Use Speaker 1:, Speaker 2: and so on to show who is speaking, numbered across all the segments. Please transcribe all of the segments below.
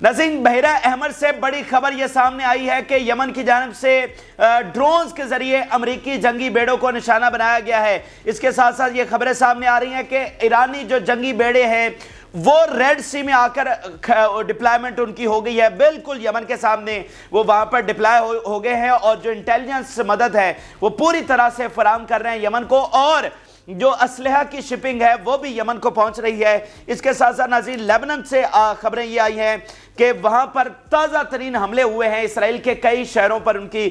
Speaker 1: ناظرین، بحیرہ احمر سے بڑی خبر یہ سامنے آئی ہے کہ یمن کی جانب سے ڈرونز کے ذریعے امریکی جنگی بیڑوں کو نشانہ بنایا گیا ہے۔ اس کے ساتھ ساتھ یہ خبریں سامنے آ رہی ہیں کہ ایرانی جو جنگی بیڑے ہیں وہ ریڈ سی میں آ کر ڈپلائمنٹ ان کی ہو گئی ہے، بالکل یمن کے سامنے وہ وہاں پر ڈپلائی ہو گئے ہیں، اور جو انٹیلیجنس مدد ہے وہ پوری طرح سے فراہم کر رہے ہیں یمن کو، اور جو اسلحہ کی شپنگ ہے وہ بھی یمن کو پہنچ رہی ہے۔ اس کے ساتھ ساتھ ناظرین، لیبنان سے خبریں یہ آئی ہیں کہ وہاں پر تازہ ترین حملے ہوئے ہیں اسرائیل کے کئی شہروں پر، ان کی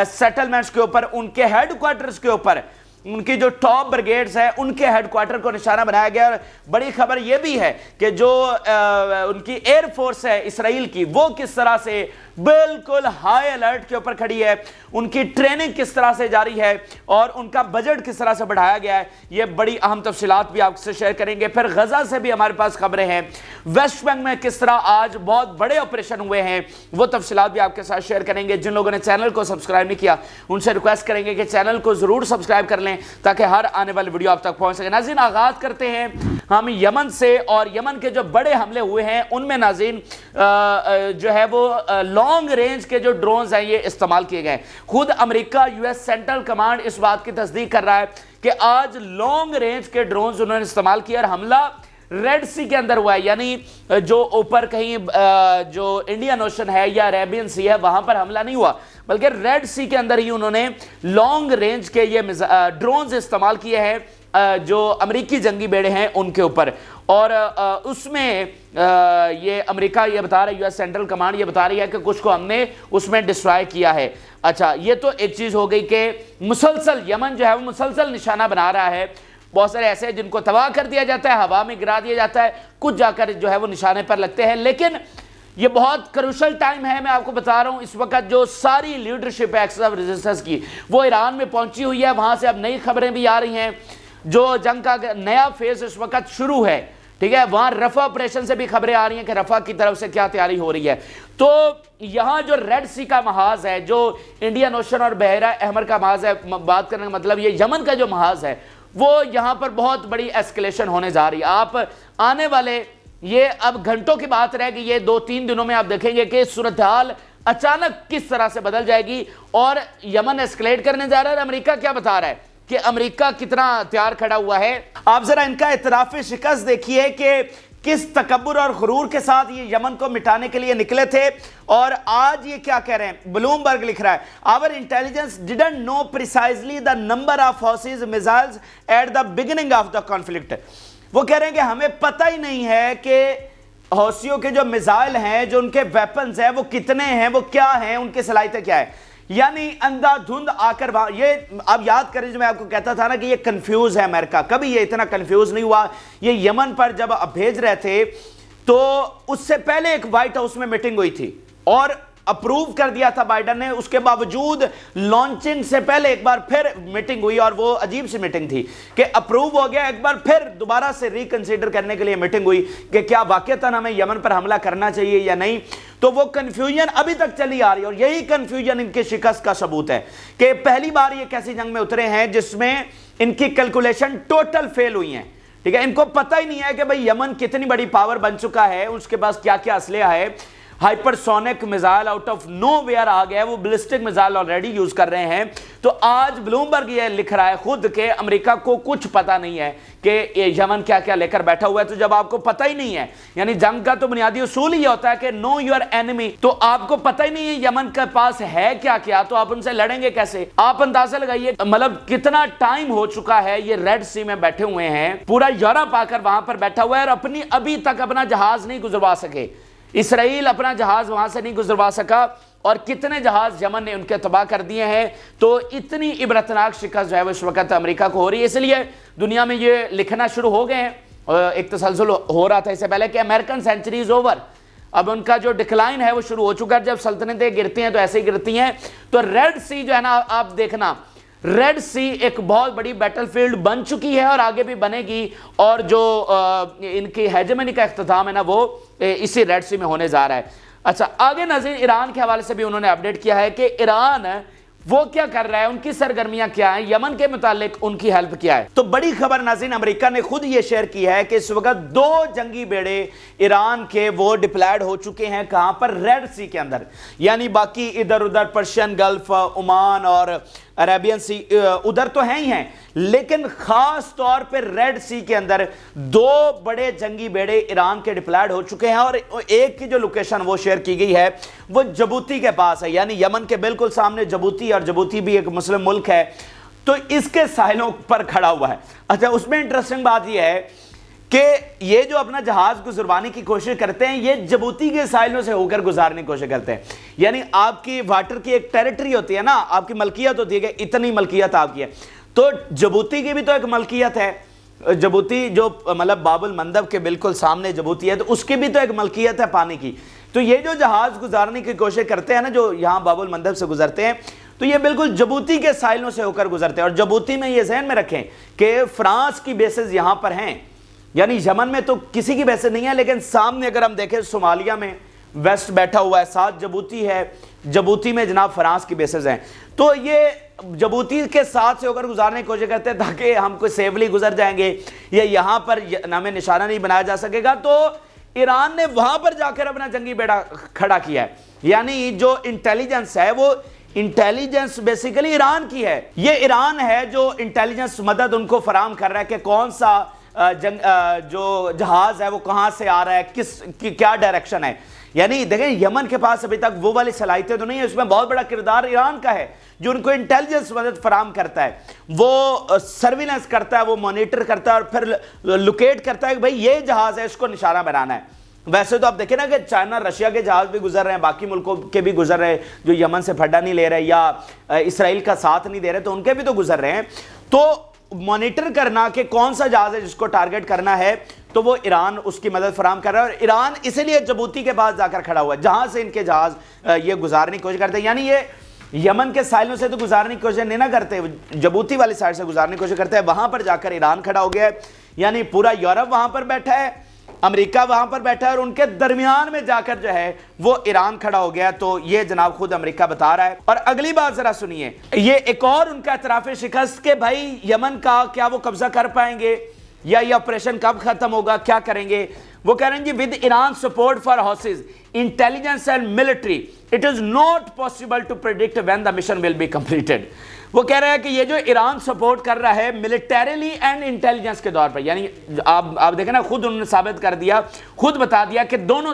Speaker 1: سیٹلمنٹس کے اوپر، ان کے ہیڈ کوارٹرز کے اوپر، ان کی جو ٹاپ بریگیڈز ہیں ان کے ہیڈ کوارٹر کو نشانہ بنایا گیا۔ اور بڑی خبر یہ بھی ہے کہ جو ان کی ایئر فورس ہے اسرائیل کی، وہ کس طرح سے بالکل ہائی الرٹ کے اوپر کھڑی ہے، ان کی ٹریننگ کس طرح سے جاری ہے، اور ان کا بجٹ کس طرح سے بڑھایا گیا ہے۔ یہ بڑی اہم تفصیلات بھی آپ سے شیئر کریں گے۔ پھر غزہ سے بھی ہمارے پاس خبریں ہیں، ویسٹ بینک میں کس طرح آج بہت بڑے آپریشن ہوئے ہیں، وہ تفصیلات بھی آپ کے ساتھ شیئر کریں گے۔ جن لوگوں نے چینل کو سبسکرائب نہیں کیا ان سے ریکویسٹ کریں گے کہ چینل کو ضرور سبسکرائب کر لیں تاکہ ہر آنے والی ویڈیو آپ تک پہنچ سکے۔ ناظرین، آغاز کرتے ہیں ہم یمن سے، اور یمن کے جو بڑے حملے ہوئے ہیں ان میں ناظرین جو ہے وہ لانگ رینج کے جو ڈرونز ہیں یہ استعمال کیے گئے۔ خود امریکہ یو ایس سینٹرل کمانڈ اس بات کی تصدیق کر رہا ہے کہ آج لانگ رینج کے ڈرونز انہوں نے استعمال کیا، اور حملہ ریڈ سی کے اندر ہوا ہے، یعنی جو اوپر کہیں جو انڈین اوشن ہے یا عربین سی ہے وہاں پر حملہ نہیں ہوا، بلکہ ریڈ سی کے اندر ہی انہوں نے لانگ رینج کے یہ ڈرونز استعمال کیے ہیں جو امریکی جنگی بیڑے ہیں ان کے اوپر۔ اور اس میں یہ امریکہ یہ بتا رہا ہے، یو ایس سینٹرل کمانڈ یہ بتا رہی ہے کہ کچھ کو ہم نے اس میں ڈسٹرائے کیا ہے۔ اچھا، یہ تو ایک چیز ہو گئی کہ مسلسل یمن جو ہے وہ مسلسل نشانہ بنا رہا ہے، بہت سارے ایسے ہیں جن کو تباہ کر دیا جاتا ہے، ہوا میں گرا دیا جاتا ہے، کچھ جا کر جو ہے وہ نشانے پر لگتے ہیں۔ لیکن یہ بہت کروشل ٹائم ہے، میں آپ کو بتا رہا ہوں، اس وقت جو ساری لیڈرشپ ایکسس آف ریزسٹنس کی وہ ایران میں پہنچی ہوئی ہے، وہاں سے اب نئی خبریں بھی آ رہی ہیں، جو جنگ کا نیا فیز اس وقت شروع ہے، ٹھیک ہے، وہاں رفح آپریشن سے بھی خبریں آ رہی ہیں کہ رفح کی طرف سے کیا تیاری ہو رہی ہے۔ تو یہاں جو ریڈ سی کا محاذ ہے، جو انڈین اوشن اور بحیرہ احمر کا محاذ ہے، بات کرنے کا مطلب یہ یمن کا جو محاذ ہے وہ یہاں پر بہت بڑی ایسکلیشن ہونے جا رہی ہے۔ آپ آنے والے یہ اب گھنٹوں کی بات رہ گئی، یہ 2-3 دنوں میں آپ دیکھیں گے کہ صورتحال اچانک کس طرح سے بدل جائے گی، اور یمن ایسکلیٹ کرنے جا رہا ہے، اور امریکہ کیا بتا رہا ہے کہ امریکہ کتنا تیار کھڑا ہوا ہے۔ آپ ذرا ان کا اعتراف شکست دیکھیے کہ کس تکبر اور غرور کے ساتھ یہ یمن کو مٹانے کے لیے نکلے تھے، اور آج یہ کیا کہہ رہے ہیں۔ بلومبرگ لکھ رہا ہے، our intelligence didn't know precisely the number of Houthis missiles at the beginning of the conflict۔ وہ کہہ رہے ہیں کہ ہمیں پتہ ہی نہیں ہے کہ حوثیوں کے جو میزائل ہیں، جو ان کے ویپنز ہیں وہ کتنے ہیں، وہ کیا ہیں، ان کی صلاحیتیں کیا ہے۔ یعنی اندھا دھند آ کر یہ اب یاد کریں جو میں آپ کو کہتا تھا نا کہ یہ کنفیوز ہے امریکہ، کبھی یہ اتنا کنفیوز نہیں ہوا۔ یہ یمن پر جب بھیج رہے تھے تو اس سے پہلے ایک وائٹ ہاؤس میں میٹنگ ہوئی تھی اور اپروو کر دیا تھا بائیڈن نے، اس کے باوجود لانچنگ سے پہلے ایک بار پھر میٹنگ ہوئی، اور وہ عجیب سی میٹنگ تھی کہ اپروو ہو گیا، ایک بار پھر دوبارہ سے ریکنسیڈر کرنے کے لیے میٹنگ ہوئی کہ کیا واقعتاً ہمیں یمن پر حملہ کرنا چاہیے یا نہیں۔ تو وہ کنفیوژن ابھی تک چلی آ رہی ہے، اور یہی کنفیوژن ان کے شکست کا ثبوت ہے کہ پہلی بار یہ کیسی جنگ میں اترے ہیں جس میں ان کی کیلکولیشن ٹوٹل فیل ہوئی ہیں، ٹھیک ہے۔ ان کو پتہ ہی نہیں ہے کہ بھئی یمن کتنی بڑی پاور بن چکا ہے، اس کے پاس کیا کیا اسلحہ ہے۔ Hypersonic missile out of nowhere آ گیا ہے، وہ بلسٹک میزائل آلریڈی یوز کر رہے ہیں۔ تو آج بلومبرگ یہ لکھ رہا ہے خود کہ امریکہ کو کچھ پتہ نہیں ہے کہ یمن کیا کیا لے کر بیٹھا ہوا ہے۔ تو جب آپ کو پتہ ہی نہیں ہے، یعنی جنگ کا تو بنیادی اصول ہی ہوتا ہے کہ نو یور اینمی، تو آپ کو پتہ ہی نہیں ہے یمن کے پاس ہے کیا کیا، تو آپ ان سے لڑیں گے کیسے۔ آپ اندازہ لگائیے مطلب کتنا ٹائم ہو چکا ہے یہ ریڈ سی میں بیٹھے ہوئے ہیں، پورا یورپ آ کر وہاں پر بیٹھا ہوا ہے، اور ابھی تک اپنا جہاز نہیں گزروا سکے۔ اسرائیل اپنا جہاز وہاں سے نہیں گزروا سکا، اور کتنے جہاز یمن نے ان کے تباہ کر دیے ہیں۔ تو اتنی عبرتناک شکست جو ہے وہ اس وقت امریکہ کو ہو رہی ہے، اس لیے دنیا میں یہ لکھنا شروع ہو گئے ہیں۔ ایک تسلسل ہو رہا تھا اس سے پہلے کہ امریکن سینچری از اوور، اب ان کا جو ڈکلائن ہے وہ شروع ہو چکا ہے۔ جب سلطنتیں گرتی ہیں تو ایسے ہی گرتی ہیں۔ تو ریڈ سی جو ہے نا، آپ دیکھنا ریڈ سی ایک بہت بڑی بیٹل فیلڈ بن چکی ہے، اور آگے بھی بنے گی، اور جو ان کی ہیجمنی کا اختتام ہے نا وہ اسی ریڈ سی میں ہونے جا رہا ہے۔ اچھا، آگے ناظرین ایران کے حوالے سے بھی انہوں نے اپڈیٹ کیا ہے کہ ایران وہ کیا کر رہا ہے, ان کی سرگرمیاں کیا ہیں, یمن کے متعلق ان کی ہیلپ کیا ہے. تو بڑی خبر ناظرین, امریکہ نے خود یہ شیئر کی ہے کہ اس وقت 2 جنگی بیڑے ایران کے وہ ڈپلائیڈ ہو چکے ہیں. کہاں پر؟ ریڈ سی کے اندر. یعنی باقی ادھر ادھر پرشین گلف, عمان اور عربین سی ادھر تو ہیں ہی ہیں, لیکن خاص طور پر ریڈ سی کے اندر 2 بڑے جنگی بیڑے ایران کے ڈپلائیڈ ہو چکے ہیں. اور ایک کی جو لوکیشن وہ شیئر کی گئی ہے وہ جبوتی کے پاس ہے, یعنی یمن کے بالکل سامنے جبوتی, اور جبوتی بھی ایک مسلم ملک ہے, تو اس کے ساحلوں پر کھڑا ہوا ہے. اچھا, اس میں انٹرسٹنگ بات یہ ہے کہ یہ جو اپنا جہاز گزروانے کی کوشش کرتے ہیں, یہ جبوتی کے ساحلوں سے ہو کر گزارنے کی کوشش کرتے ہیں. یعنی آپ کی واٹر کی ایک ٹیریٹری ہوتی ہے نا, آپ کی ملکیت ہوتی ہے کہ اتنی ملکیت آپ کی ہے, تو جبوتی کی بھی تو ایک ملکیت ہے. جبوتی جو مطلب باب المندب کے بالکل سامنے جبوتی ہے, تو اس کی بھی تو ایک ملکیت ہے پانی کی. تو یہ جو جہاز گزارنے کی کوشش کرتے ہیں نا, جو یہاں باب المندب سے گزرتے ہیں, تو یہ بالکل جبوتی کے ساحلوں سے ہو کر گزرتے ہیں. اور جبوتی میں یہ ذہن میں رکھیں کہ فرانس کی بیسز یہاں پر ہیں, یعنی یمن میں تو کسی کی بیسز نہیں ہے, لیکن سامنے اگر ہم دیکھیں صومالیہ میں ویسٹ بیٹھا ہوا ہے, ساتھ جبوتی ہے, جبوتی میں جناب فرانس کی بیسز ہیں. تو یہ جبوتی کے ساتھ سے ہو کر گزارنے کی کوشش کرتے ہیں تاکہ ہم کوئی سیفلی گزر جائیں گے, یا یہاں پر نام نشانہ نہیں بنایا جا سکے گا. تو ایران نے وہاں پر جا کر اپنا جنگی بیڑا کھڑا کیا ہے. یعنی جو انٹیلیجنس ہے وہ انٹیلیجنس بیسیکلی ایران کی ہے. یہ ایران ہے جو انٹیلیجنس مدد ان کو فراہم کر رہا ہے کہ کون سا جو جہاز ہے وہ کہاں سے آ رہا ہے, کیا ڈائریکشن ہے. یعنی دیکھیں یمن کے پاس ابھی تک وہ والی صلاحیتیں تو نہیں ہے, اس میں بہت بڑا کردار ایران کا ہے جو ان کو انٹیلیجنس مدد فراہم کرتا ہے, وہ سرویلنس کرتا ہے, وہ مانیٹر کرتا ہے, اور پھر لوکیٹ کرتا ہے کہ بھئی یہ جہاز ہے, اس کو نشانہ بنانا ہے. ویسے تو آپ دیکھیں نا کہ چائنا رشیا کے جہاز بھی گزر رہے ہیں, باقی ملکوں کے بھی گزر رہے ہیں جو یمن سے پھڈا نہیں لے رہے یا اسرائیل کا ساتھ نہیں دے رہے, تو ان کے بھی تو گزر رہے ہیں. تو مانیٹر کرنا کہ کون سا جہاز ہے جس کو ٹارگٹ کرنا ہے, تو وہ ایران اس کی مدد فراہم کر رہا ہے. اور ایران اسی لیے جبوتی کے پاس جا کر کھڑا ہوا ہے جہاں سے ان کے جہاز یہ گزارنے کی کوشش کرتے ہیں. یعنی یہ یمن کے ساحلوں سے تو گزارنے کی کوشش نہیں نہ کرتے, جبوتی والی سائڈ سے گزارنے کی کوشش کرتے ہیں. وہاں پر جا کر ایران کھڑا ہو گیا ہے, یعنی پورا یورپ وہاں پر بیٹھا ہے, امریکہ وہاں پر بیٹھا ہے, اور ان کے درمیان میں جا کر جو ہے وہ ایران کھڑا ہو گیا. تو یہ جناب خود امریکہ بتا رہا ہے. اور اگلی بات ذرا سنیے, یہ ایک اور ان کا اعتراف شکست کہ بھائی یمن کا کیا وہ قبضہ کر پائیں گے, یا یہ آپریشن کب ختم ہوگا, کیا کریں گے. وہ کہہ رہے ہیں جی with Iran support for houses intelligence and military it is not possible to predict when the mission will be completed. وہ کہہ رہے ہیں کہ یہ جو ایران سپورٹ کر رہا ہے ملٹریلی اینڈ انٹیلیجنس کے دور پر, یعنی آپ دیکھیں نا, خود انہوں نے ثابت کر دیا, خود بتا دیا کہ دونوں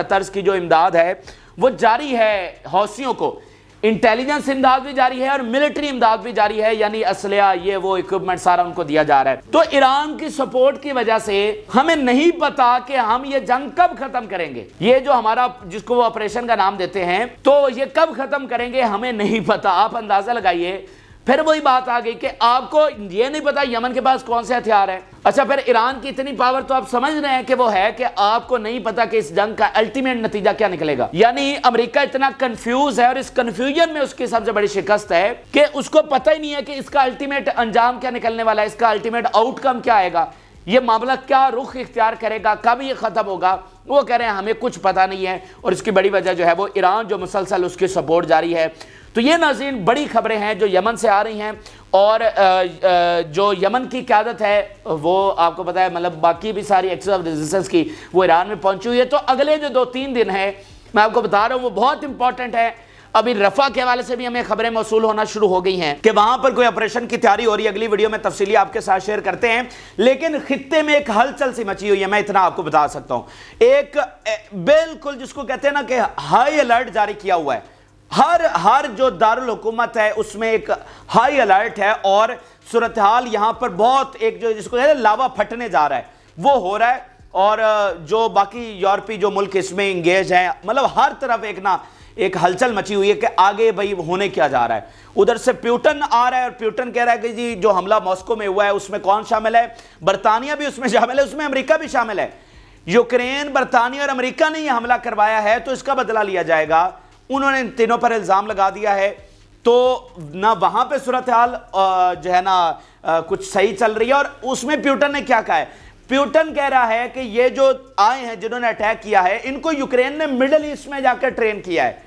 Speaker 1: طرز کی جو امداد ہے وہ جاری ہے حوثیوں کو. انٹیلیجنس امداد بھی جاری ہے اور ملٹری امداد بھی جاری ہے, یعنی اسلحہ یہ وہ اکوپمنٹ سارا ان کو دیا جا رہا ہے. تو ایران کی سپورٹ کی وجہ سے ہمیں نہیں پتا کہ ہم یہ جنگ کب ختم کریں گے, یہ جو ہمارا جس کو وہ آپریشن کا نام دیتے ہیں, تو یہ کب ختم کریں گے ہمیں نہیں پتا. آپ اندازہ لگائیے. پھر وہی بات آ گئی کہ آپ کو یہ نہیں پتا یمن کے پاس کون سے ہتھیار ہیں. اچھا, پھر ایران کی اتنی پاور تو آپ سمجھ رہے ہیں کہ وہ ہے کہ آپ کو نہیں پتا کہ اس جنگ کا الٹیمیٹ نتیجہ کیا نکلے گا. یعنی امریکہ اتنا کنفیوز ہے, اور اس کنفیوژن میں اس کی سب سے بڑی شکست ہے کہ اس کو پتہ ہی نہیں ہے کہ اس کا الٹیمیٹ انجام کیا نکلنے والا ہے, اس کا الٹیمیٹ آؤٹ کم کیا آئے گا, یہ معاملہ کیا رخ اختیار کرے گا, کب یہ ختم ہوگا. وہ کہہ رہے ہیں ہمیں کچھ پتہ نہیں ہے, اور اس کی بڑی وجہ جو ہے وہ ایران جو مسلسل اس کی سپورٹ جاری ہے. تو یہ ناظرین بڑی خبریں ہیں جو یمن سے آ رہی ہیں, اور جو یمن کی قیادت ہے وہ آپ کو پتہ ہے مطلب باقی بھی ساری ایکسس آف ریزسٹنس کی وہ ایران میں پہنچی ہوئی ہے. تو اگلے جو 2-3 دن ہیں میں آپ کو بتا رہا ہوں وہ بہت امپورٹنٹ ہے. ابھی رفح کے حوالے سے بھی ہمیں خبریں موصول ہونا شروع ہو گئی ہیں کہ وہاں پر کوئی آپریشن کی تیاری ہو رہی ہے. اگلی ویڈیو میں تفصیلی آپ کے ساتھ شیئر کرتے ہیں. لیکن خطے میں ایک ہلچل سی مچی ہوئی ہے, میں اتنا آپ کو بتا سکتا ہوں. ایک بالکل جس کو کہتے ہیں نا کہ ہائی الرٹ جاری کیا ہوا ہے. ہر جو دارالحکومت ہے اس میں ایک ہائی الرٹ ہے, اور صورتحال یہاں پر بہت ایک جو جس کو کہتے ہیں لاوا پھٹنے جا رہا ہے وہ ہو رہا ہے. اور جو باقی یورپی جو ملک اس میں انگیج ہیں, مطلب ہر طرف ایک ہلچل مچی ہوئی ہے کہ آگے بھئی ہونے کیا جا رہا ہے. ادھر سے پیوٹن آ رہا ہے, اور پیوٹن کہہ رہا ہے کہ جی جو حملہ ماسکو میں ہوا ہے اس میں کون شامل ہے, برطانیہ بھی اس میں شامل ہے, اس میں امریکہ بھی شامل ہے. یوکرین, برطانیہ اور امریکہ نے یہ حملہ کروایا ہے تو اس کا بدلہ لیا جائے گا. انہوں نے ان تینوں پر الزام لگا دیا ہے. تو نہ وہاں پہ صورتحال جو ہے نا کچھ صحیح چل رہی ہے. اور اس میں پیوٹن نے کیا کہا ہے, پیوٹن کہہ رہا ہے کہ یہ جو آئے ہیں جنہوں نے اٹیک کیا ہے ان کو یوکرین نے مڈل ایسٹ میں جا کر ٹرین کیا ہے.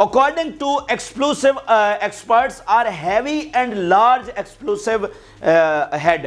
Speaker 1: according to explosive experts are heavy and large explosive head।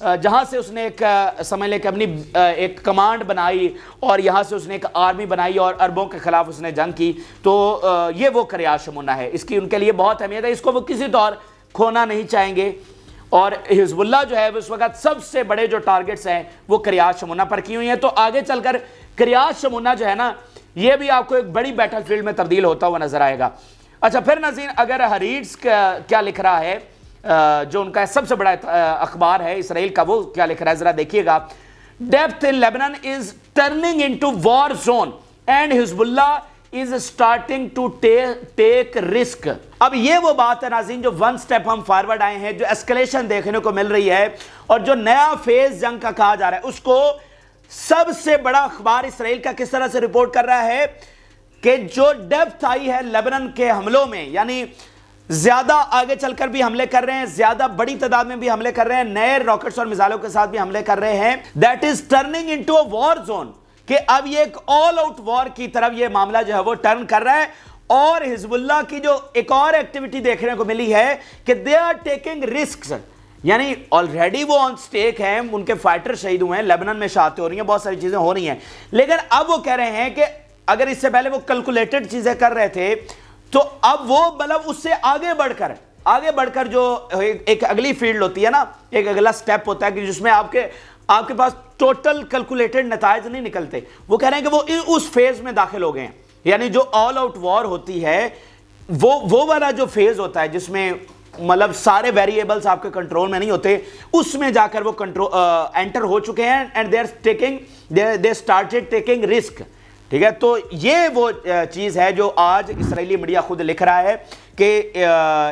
Speaker 1: جہاں سے اس نے ایک سمجھ لے کہ اپنی ایک کمانڈ بنائی اور یہاں سے اس نے ایک آرمی بنائی اور عربوں کے خلاف اس نے جنگ کی، تو یہ وہ قریات شمونہ ہے، اس کی ان کے لیے بہت اہمیت ہے، اس کو وہ کسی طور کھونا نہیں چاہیں گے۔ اور حزب اللہ جو ہے اس وقت سب سے بڑے جو ٹارگٹس ہیں وہ قریات شمونہ پر کی ہوئی ہیں، تو آگے چل کر قریات شمونہ جو ہے نا یہ بھی آپ کو ایک بڑی بیٹل فیلڈ میں تبدیل ہوتا ہوا نظر آئے گا۔ اچھا پھر ناظرین اگر ہریٹس کیا لکھ رہا ہے، جو ان کا سب سے بڑا اخبار ہے اسرائیل کا، وہ کیا لکھ رہا ہے ذرا دیکھیے گا۔ Depth in Lebanon is turning into war zone and Hezbollah is starting to take risk۔ اب یہ وہ بات ہے ناظرین جو ون سٹیپ ہم فارورڈ آئے ہیں، جو اسکلیشن دیکھنے کو مل رہی ہے اور جو نیا فیز جنگ کا کہا جا رہا ہے، اس کو سب سے بڑا اخبار اسرائیل کا کس طرح سے رپورٹ کر رہا ہے کہ جو ڈیپتھ آئی ہے لیبنان کے حملوں میں، یعنی زیادہ آگے چل کر بھی حملے کر رہے ہیں، زیادہ بڑی تعداد میں بھی حملے کر رہے ہیں، نئے راکٹس اور میزائلوں کے ساتھ بھی حملے کر رہے ہیں، that is turning into a war zone, کہ اب یہ ایک آل آؤٹ وار کی طرف یہ معاملہ جو ہے وہ ٹرن کر رہا ہے۔ اور حزب اللہ کی جو ایک اور ایکٹیویٹی دیکھنے کو ملی ہے کہ دے آر ٹیکنگ رسکس، یعنی آلریڈی وہ آن سٹیک ہیں، ان کے فائٹر شہید ہوئے ہیں، لیبنان میں شہادتیں ہو رہی ہیں، بہت ساری چیزیں ہو رہی ہیں، لیکن اب وہ کہہ رہے ہیں کہ اگر اس سے پہلے وہ کیلکولیٹڈ چیزیں کر رہے تھے تو اب وہ مطلب اس سے آگے بڑھ کر جو ایک اگلی فیلڈ ہوتی ہے نا، ایک اگلا سٹیپ ہوتا ہے کہ جس میں آپ کے پاس ٹوٹل کیلکولیٹڈ نتائج نہیں نکلتے، وہ کہہ رہے ہیں کہ وہ اس فیز میں داخل ہو گئے ہیں، یعنی جو آل آؤٹ وار ہوتی ہے وہ والا جو فیز ہوتا ہے جس میں مطلب سارے ویریبلز آپ کے کنٹرول میں نہیں ہوتے، اس میں جا کر وہ انٹر ہو چکے ہیں and they started taking risk, ٹھیک ہے۔ تو یہ وہ چیز ہے جو آج اسرائیلی میڈیا خود لکھ رہا ہے کہ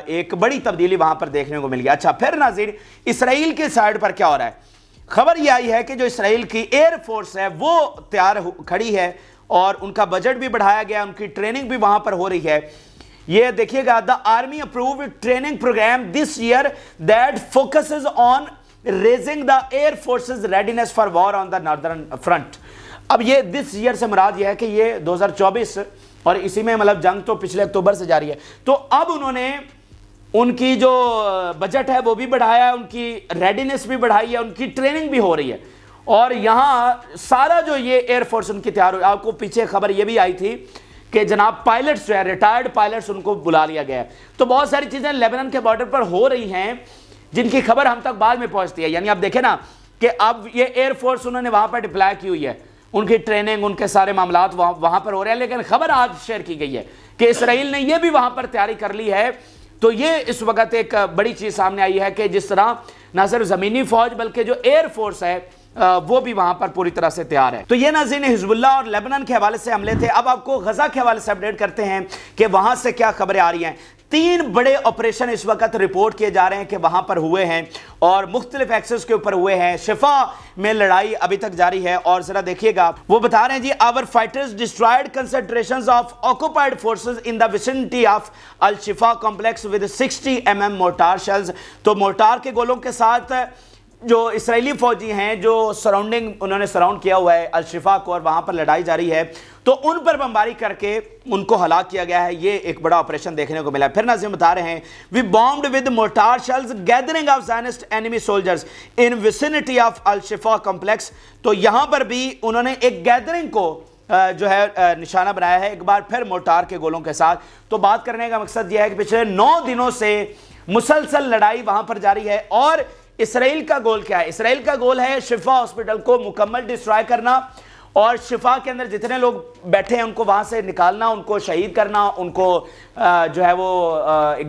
Speaker 1: ایک بڑی تبدیلی وہاں پر دیکھنے کو مل گیا۔ اچھا پھر ناظرین اسرائیل کے سائیڈ پر کیا ہو رہا ہے؟ خبر یہ آئی ہے کہ جو اسرائیل کی ایئر فورس ہے وہ تیار کھڑی ہے اور ان کا بجٹ بھی بڑھایا گیا، ان کی ٹریننگ بھی وہاں پر ہو رہی ہے۔ یہ دیکھیے گا، the army approved training program this year that focuses on raising the air force's readiness for war on the northern front۔ اب یہ this year سے مراد یہ ہے کہ یہ 2024 اور اسی میں مطلب جنگ تو پچھلے اکتوبر سے جاری ہے، تو اب انہوں نے ان کی جو بجٹ ہے وہ بھی بڑھایا ہے، ان کی ریڈینس بھی بڑھائی ہے، ان کی ٹریننگ بھی ہو رہی ہے، اور یہاں سارا جو یہ ایئر فورس ان کی تیار ہوئی۔ آپ کو پیچھے خبر یہ بھی آئی تھی کہ جناب پائلٹس جو ہے ریٹائرڈ پائلٹس ان کو بلا لیا گیا ہے، تو بہت ساری چیزیں لیبنان کے بارڈر پر ہو رہی ہیں جن کی خبر ہم تک بعد میں پہنچتی ہے، یعنی آپ دیکھیں نا کہ اب یہ ایئر فورس انہوں نے وہاں پر ڈپلائی کی ہوئی ہے، ان کی ٹریننگ ان کے سارے معاملات وہاں پر ہو رہے ہیں، لیکن خبر آج شیئر کی گئی ہے کہ اسرائیل نے یہ بھی وہاں پر تیاری کر لی ہے۔ تو یہ اس وقت ایک بڑی چیز سامنے آئی ہے کہ جس طرح نہ صرف زمینی فوج بلکہ جو ایئر فورس ہے وہ بھی وہاں پر پوری طرح سے تیار ہے۔ تو یہ ناظرین حزب اللہ اور لیبنان کے حوالے سے حملے تھے۔ اب آپ کو غزہ کے حوالے سے اپڈیٹ کرتے ہیں کہ وہاں سے کیا خبریں آ رہی ہیں۔ 3 بڑے آپریشن اس وقت رپورٹ کیے جا رہے ہیں کہ وہاں پر ہوئے ہیں اور مختلف ایکسس کے اوپر ہوئے ہیں۔ شفا میں لڑائی ابھی تک جاری ہے اور ذرا دیکھیے گا، وہ بتا رہے ہیں جی our fighters destroyed concentrations of occupied forces in the vicinity of al-Shifa complex with 60 mm mortar shells۔ تو مورٹار کے گولوں کے ساتھ جو اسرائیلی فوجی ہیں جو سراؤنڈنگ انہوں نے سراؤنڈ کیا ہوا ہے الشفا کو اور وہاں پر لڑائی جاری ہے، تو ان پر بمباری کر کے ان کو ہلاک کیا گیا ہے۔ یہ ایک بڑا آپریشن دیکھنے کو ملا ہے۔ پھر ناظرین بتا رہے ہیں we bombed with mortar shells gathering of Zionist enemy soldiers in vicinity of al-Shifa complex۔ تو یہاں پر بھی انہوں نے ایک گیدرنگ کو جو ہے نشانہ بنایا ہے ایک بار پھر مورٹار کے گولوں کے ساتھ۔ تو بات کرنے کا مقصد یہ ہے کہ پچھلے 9 دنوں سے مسلسل لڑائی وہاں پر جاری ہے، اور اسرائیل کا گول کیا ہے؟ اسرائیل کا گول ہے شفا ہاسپٹل کو مکمل ڈسٹرائے کرنا اور شفا کے اندر جتنے لوگ بیٹھے ہیں ان کو وہاں سے نکالنا، ان کو شہید کرنا، ان کو جو ہے وہ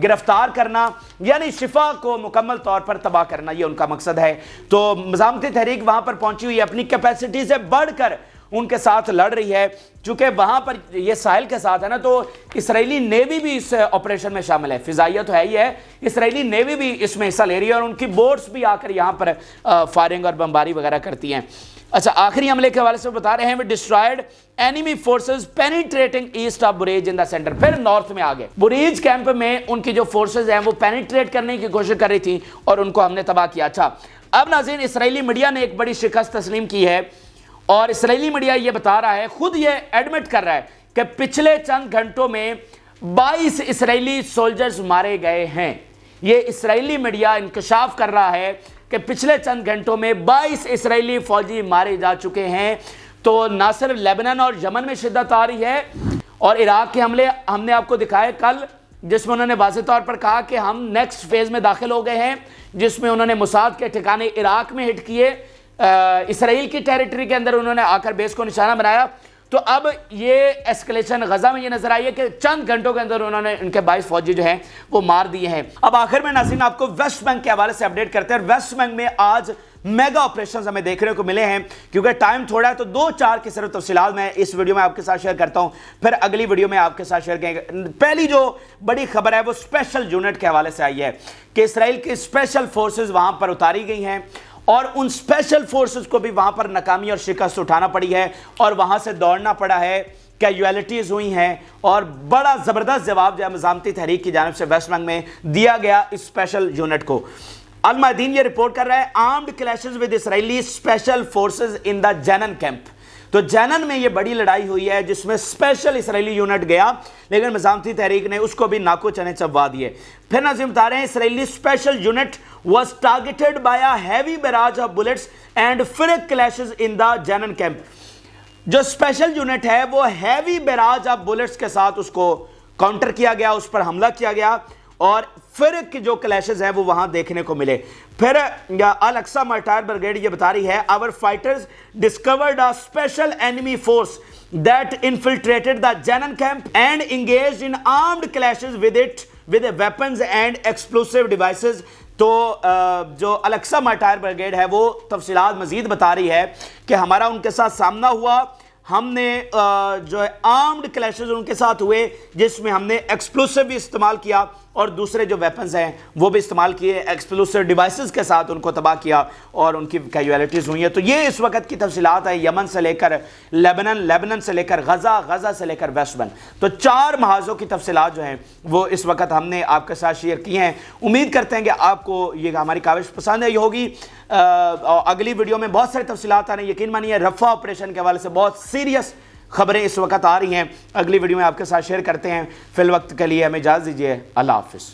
Speaker 1: گرفتار کرنا، یعنی شفا کو مکمل طور پر تباہ کرنا، یہ ان کا مقصد ہے۔ تو مزاحمتی تحریک وہاں پر پہنچی ہوئی ہے، اپنی کیپیسٹی سے بڑھ کر ان کے ساتھ لڑ رہی ہے، چونکہ وہاں پر یہ ساحل کے ساتھ ہے نا، تو اسرائیلی نیوی بھی اس آپریشن میں شامل ہے، فضائیہ تو ہے ہی ہے، اسرائیلی نیوی بھی اس میں حصہ لے رہی ہے اور ان کی بوٹس بھی آ کر یہاں پر فائرنگ اور بمباری وغیرہ کرتی ہیں۔ اچھا آخری حملے کے حوالے سے بتا رہے ہیں we destroyed enemy forces penetrating east of Bureij in the center۔ پھر نارتھ میں آگے بریج کیمپ میں ان کی جو فورسز ہیں وہ پینیٹریٹ کرنے کی کوشش کر رہی تھی اور ان کو ہم نے تباہ کیا۔ اچھا اب ناظرین اسرائیلی میڈیا نے ایک بڑی شکست تسلیم کی ہے، اور اسرائیلی میڈیا یہ بتا رہا ہے، خود یہ ایڈمٹ کر رہا ہے کہ پچھلے چند گھنٹوں میں 22 اسرائیلی سولجرز مارے گئے ہیں۔ یہ اسرائیلی میڈیا انکشاف کر رہا ہے کہ پچھلے چند گھنٹوں میں 22 اسرائیلی فوجی مارے جا چکے ہیں۔ تو نہ صرف لیبنان اور یمن میں شدت آ رہی ہے، اور عراق کے حملے ہم نے آپ کو دکھائے کل، جس میں انہوں نے واضح طور پر کہا کہ ہم نیکسٹ فیز میں داخل ہو گئے ہیں، جس میں انہوں نے موساد کے ٹھکانے عراق میں ہٹ کیے، اسرائیل کی ٹیریٹری کے اندر انہوں نے آ کر بیس کو نشانہ بنایا۔ تو اب یہ ایسکلیشن غزہ میں یہ نظر آئی ہے کہ چند گھنٹوں کے اندر انہوں نے ان کے 22 فوجی جو ہیں وہ مار دیے ہیں۔ اب آخر میں ناظرین آپ کو ویسٹ بینک کے حوالے سے اپڈیٹ کرتے ہیں۔ ویسٹ بینک میں آج میگا آپریشنز ہمیں دیکھنے کو ملے ہیں، کیونکہ ٹائم تھوڑا ہے تو 2-4 کی صرف تفصیلات میں اس ویڈیو میں آپ کے ساتھ شیئر کرتا ہوں، پھر اگلی ویڈیو میں آپ کے ساتھ شیئر کریں گے۔ پہلی جو بڑی خبر ہے وہ اسپیشل یونٹ کے حوالے سے آئی ہے کہ اسرائیل کی اسپیشل فورسز وہاں پر اتاری گئی ہیں، اور ان اسپیشل فورسز کو بھی وہاں پر ناکامی اور شکست اٹھانا پڑی ہے، اور وہاں سے دوڑنا پڑا ہے، کیجویلٹیز ہوئی ہیں، اور بڑا زبردست جواب جو ہے مزاحمتی تحریک کی جانب سے ویسٹ بینک میں دیا گیا اس اسپیشل یونٹ کو۔ المعدین یہ رپورٹ کر رہا ہے armed clashes with Israeli special forces in the Jenin camp. تو جینن میں یہ بڑی لڑائی ہوئی ہے جس میں اسپیشل اسرائیلی یونٹ گیا، لیکن مزاحمتی تحریک نے اس کو بھی ناکو چنے چبوا دیے۔ پھر ناظرین بتا رہے ہیں Israeli special unit was targeted by a heavy barrage of bullets and fierce clashes in the Jenin camp. جو اسپیشل یونٹ ہے وہ ہیوی بیراج آف بلٹس کے ساتھ اس کو کاؤنٹر کیا گیا، اس پر حملہ کیا گیا، اور فرق کی جو کلیشز ہیں وہ وہاں دیکھنے کو ملے۔ پھر الاقصی مرٹائر بریگیڈ یہ بتا رہی ہے our fighters discovered a special enemy force that infiltrated the Jenin camp and engaged in armed clashes with it with weapons and explosive devices۔ تو جو الاقصی مرٹائر بریگیڈ ہے وہ تفصیلات مزید بتا رہی ہے کہ ہمارا ان کے ساتھ سامنا ہوا، ہم نے جو ہے آرمڈ کلیشز ان کے ساتھ ہوئے جس میں ہم نے ایکسپلوسیو بھی استعمال کیا اور دوسرے جو ویپنز ہیں وہ بھی استعمال کیے، ایکسپلوسیو ڈیوائسز کے ساتھ ان کو تباہ کیا اور ان کی کیجویلٹیز ہوئی ہیں۔ تو یہ اس وقت کی تفصیلات ہے یمن سے لے کر لیبنان، لیبنان سے لے کر غزہ، غزہ سے لے کر ویسٹ بینک۔ تو 4 محاذوں کی تفصیلات جو ہیں وہ اس وقت ہم نے آپ کے ساتھ شیئر کی ہیں۔ امید کرتے ہیں کہ آپ کو یہ ہماری کاوش پسند آئی ہوگی۔ اگلی ویڈیو میں بہت ساری تفصیلات آ رہی ہیں، یقین مانیے رفح آپریشن کے حوالے سے بہت سیریس خبریں اس وقت آ رہی ہیں، اگلی ویڈیو میں آپ کے ساتھ شیئر کرتے ہیں۔ فی الوقت کے لیے ہمیں اجازت دیجیے، اللہ حافظ۔